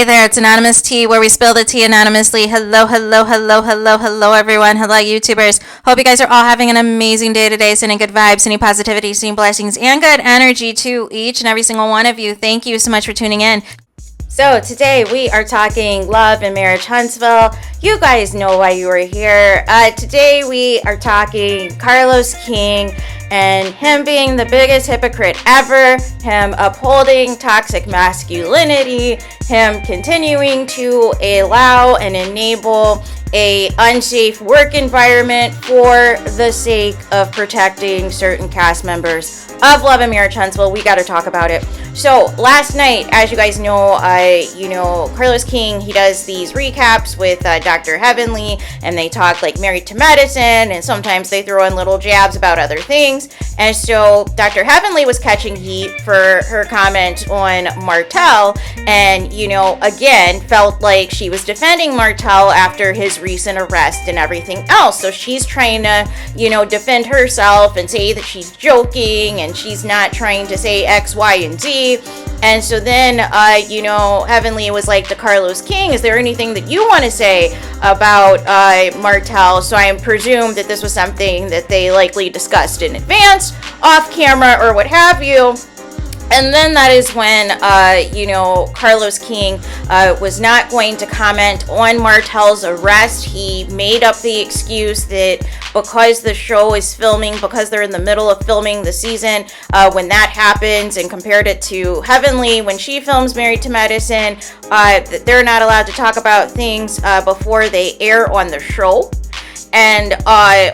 there, it's Anonymous Tea, where we spill the tea anonymously. Hello, hello, hello, hello, hello, everyone. Hello, YouTubers. Hope you guys are all having an amazing day today, sending good vibes, sending positivity, sending blessings, and good energy to each and every single one of you. Thank you so much for tuning in. So today we are talking love and marriage, Huntsville. You guys know why you are here. Today we are talking Carlos King and him being the biggest hypocrite ever, him upholding toxic masculinity, him continuing to allow and enable a unsafe work environment for the sake of protecting certain cast members of Love and Marriage Huntsville. We got to talk about it. So last night, as you guys know, Carlos King, he does these recaps with Dr. Heavenly, and they talk like Married to Medicine, and sometimes they throw in little jabs about other things. And so Dr. Heavenly was catching heat for her comment on Martell, and again felt like she was defending Martell after his recent arrest and everything else. So she's trying to defend herself and say that she's joking and she's not trying to say X, Y, and Z. And so then Heavenly was like to Carlos King, is there anything that you want to say about Martell? So I presume that this was something that they likely discussed in advance, off camera, or what have you. And then that is when, Carlos King was not going to comment on Martell's arrest. He made up the excuse that because the show is filming, because they're in the middle of filming the season, when that happens, and compared it to Heavenly when she films Married to Medicine, they're not allowed to talk about things before they air on the show. And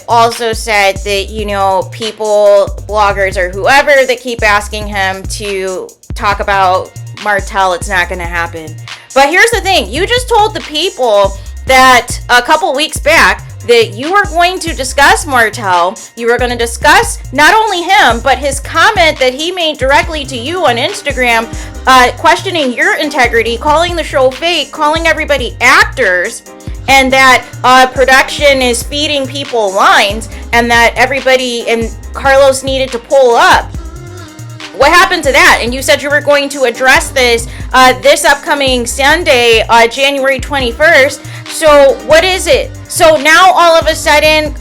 also said that, people, bloggers, or whoever that keep asking him to talk about Martell, it's not going to happen. But here's the thing. You just told the people that a couple weeks back that you were going to discuss Martell. You were going to discuss not only him, but his comment that he made directly to you on Instagram, questioning your integrity, calling the show fake, calling everybody actors, and that production is feeding people lines, and that everybody and Carlos needed to pull up. What happened to that? And you said you were going to address this this upcoming Sunday, January 21st. So what is it? So now all of a sudden,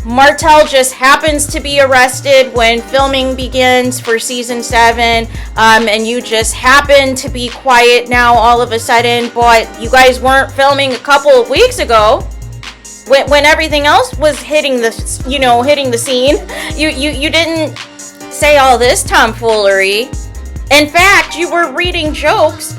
Martell just happens to be arrested when filming begins for season 7, and you just happen to be quiet now all of a sudden, but you guys weren't filming a couple of weeks ago when everything else was hitting the scene. You didn't say all this tomfoolery. In fact, you were reading jokes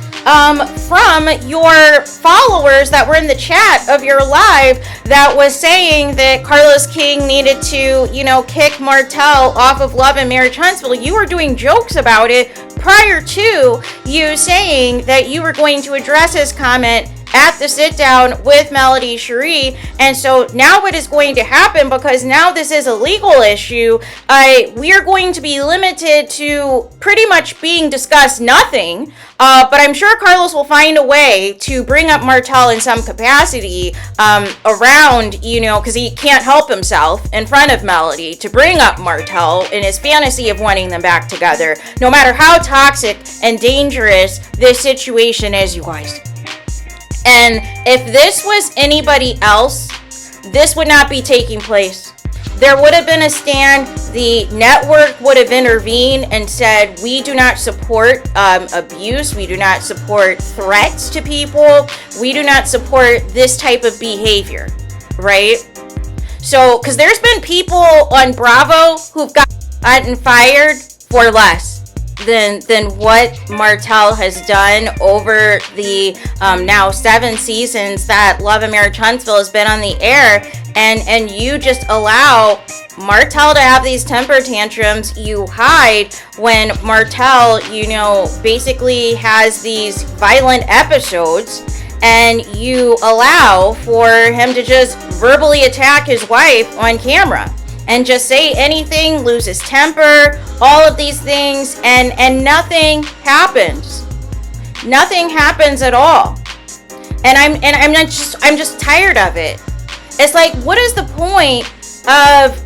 from your followers that were in the chat of your live that was saying that Carlos King needed to, kick Martell off of Love and Marriage Huntsville. You were doing jokes about it prior to you saying that you were going to address his comment at the sit down with Melody Cherie. And so now what is going to happen, because now this is a legal issue, we are going to be limited to pretty much being discussed nothing. But I'm sure Carlos will find a way to bring up Martell in some capacity around, because he can't help himself in front of Melody to bring up Martell in his fantasy of wanting them back together, no matter how toxic and dangerous this situation is, you guys. And if this was anybody else, this would not be taking place. There would have been a stand. The network would have intervened and said, we do not support abuse. We do not support threats to people. We do not support this type of behavior, right? So, because there's been people on Bravo who've gotten fired for less than what Martell has done over the now 7 seasons that Love and Marriage Huntsville has been on the air, and you just allow Martell to have these temper tantrums. You hide when Martell, basically has these violent episodes, and you allow for him to just verbally attack his wife on camera and just say anything, lose his temper, all of these things, and nothing happens. Nothing happens at all. And I'm just tired of it. It's like, what is the point of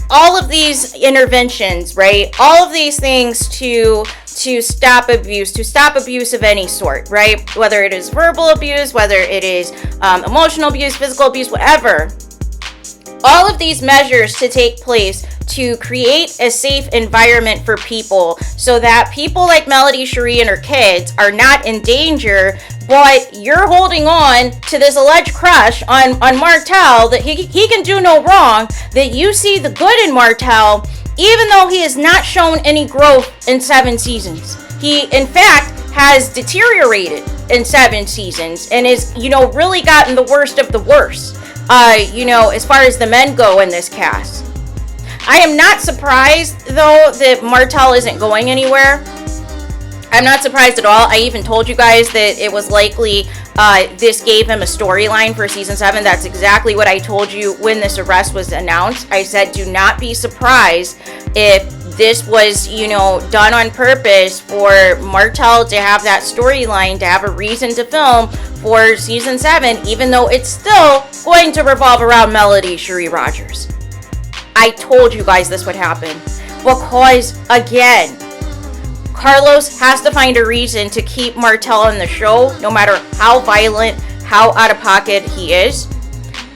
all of these interventions, right? All of these things to to stop abuse of any sort, right? Whether it is verbal abuse, whether it is emotional abuse, physical abuse, whatever. All of these measures to take place to create a safe environment for people so that people like Melody Cherie and her kids are not in danger, but you're holding on to this alleged crush on Martell, that he can do no wrong, that you see the good in Martell, even though he has not shown any growth in 7 seasons. He, in fact, has deteriorated in 7 seasons and is, really gotten the worst of the worst, as far as the men go in this cast. I am not surprised, though, that Martell isn't going anywhere. I'm not surprised at all. I even told you guys that it was likely this gave him a storyline for season 7. That's exactly what I told you when this arrest was announced. I said, do not be surprised if this was, done on purpose for Martell to have that storyline, to have a reason to film for season 7, even though it's still going to revolve around Melody Cherie Rogers. I told you guys this would happen because, again, Carlos has to find a reason to keep Martell on the show, no matter how violent, how out of pocket he is,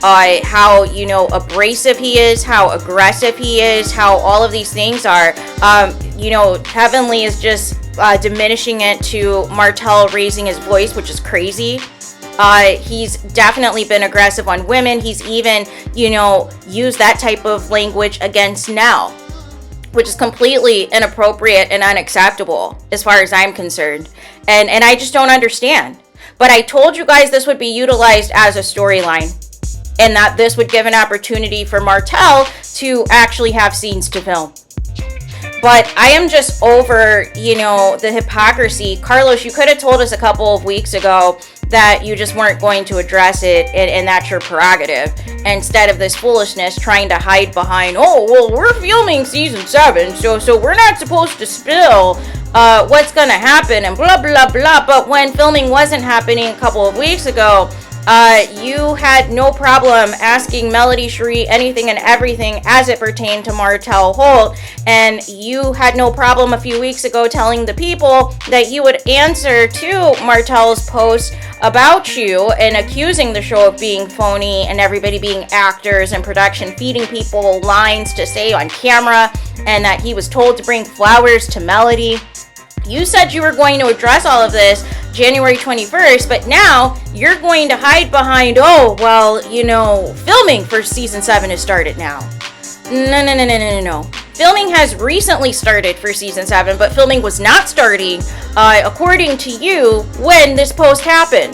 how, abrasive he is, how aggressive he is, how all of these things are. Heavenly is just diminishing it to Martell raising his voice, which is crazy. He's definitely been aggressive on women. He's even, used that type of language against Nell, which is completely inappropriate and unacceptable as far as I'm concerned. And I just don't understand. But I told you guys this would be utilized as a storyline and that this would give an opportunity for Martell to actually have scenes to film. But I am just over, the hypocrisy. Carlos, you could have told us a couple of weeks ago that you just weren't going to address it and that's your prerogative, instead of this foolishness trying to hide behind, we're filming season 7, so we're not supposed to spill what's gonna happen and blah blah blah. But when filming wasn't happening a couple of weeks ago, you had no problem asking Melody Cherie anything and everything as it pertained to Martell Holt, and you had no problem a few weeks ago telling the people that you would answer to Martell's post about you and accusing the show of being phony and everybody being actors and production, feeding people lines to say on camera, and that he was told to bring flowers to Melody. You said you were going to address all of this January 21st, but now you're going to hide behind, filming for season 7 has started now. No. Filming has recently started for season 7, but filming was not starting, according to you, when this post happened.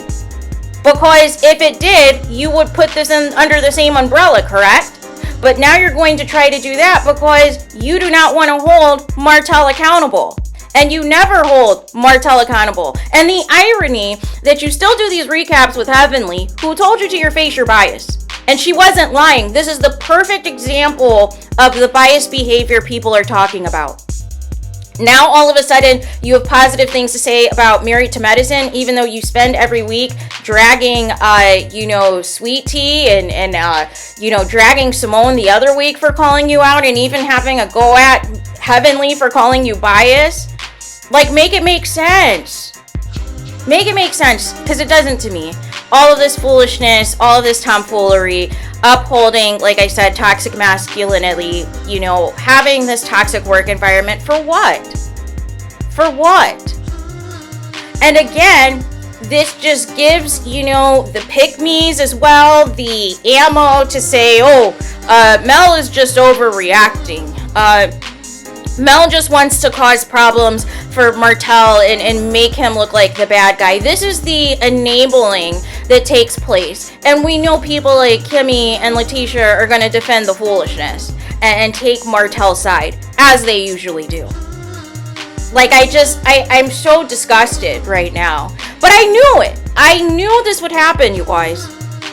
Because if it did, you would put this under the same umbrella, correct? But now you're going to try to do that because you do not want to hold Martell accountable. And you never hold Martell accountable. And the irony that you still do these recaps with Heavenly, who told you to your face you're biased. And she wasn't lying. This is the perfect example of the biased behavior people are talking about. Now, all of a sudden, you have positive things to say about Married to Medicine, even though you spend every week dragging, Sweet Tea and dragging Simone the other week for calling you out and even having a go at Heavenly for calling you biased. Like, make it make sense. Make it make sense, because it doesn't to me. All of this foolishness, all of this tomfoolery, upholding, like I said, toxic masculinity, having this toxic work environment, for what? For what? And again, this just gives, the pick-me's as well, the ammo to say, Mel is just overreacting. Mel just wants to cause problems for Martell and make him look like the bad guy. This is the enabling that takes place. And we know people like Kimmy and Letitia are going to defend the foolishness and take Martell's side, as they usually do. Like, I'm so disgusted right now. But I knew it. I knew this would happen, you guys.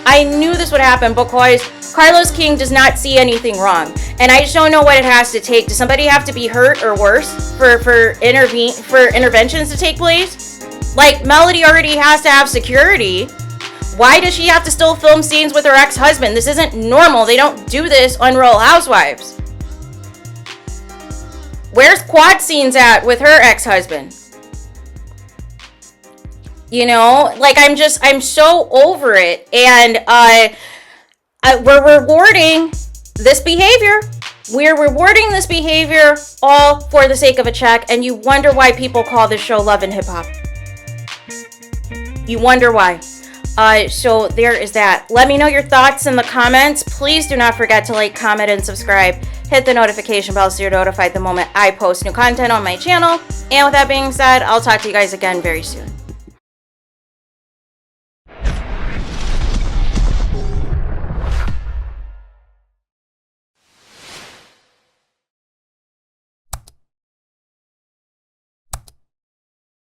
I knew this would happen because Carlos King does not see anything wrong. And I just don't know what it has to take. Does somebody have to be hurt or worse for interventions to take place? Like, Melody already has to have security. Why does she have to still film scenes with her ex-husband? This isn't normal. They don't do this on Real Housewives. Where's quad scenes at with her ex-husband? You know, like I'm so over it. And we're rewarding this behavior. We're rewarding this behavior all for the sake of a check. And you wonder why people call this show Love and Hip Hop. You wonder why. So there is that. Let me know your thoughts in the comments. Please do not forget to like, comment, and subscribe. Hit the notification bell so you're notified the moment I post new content on my channel. And with that being said, I'll talk to you guys again very soon.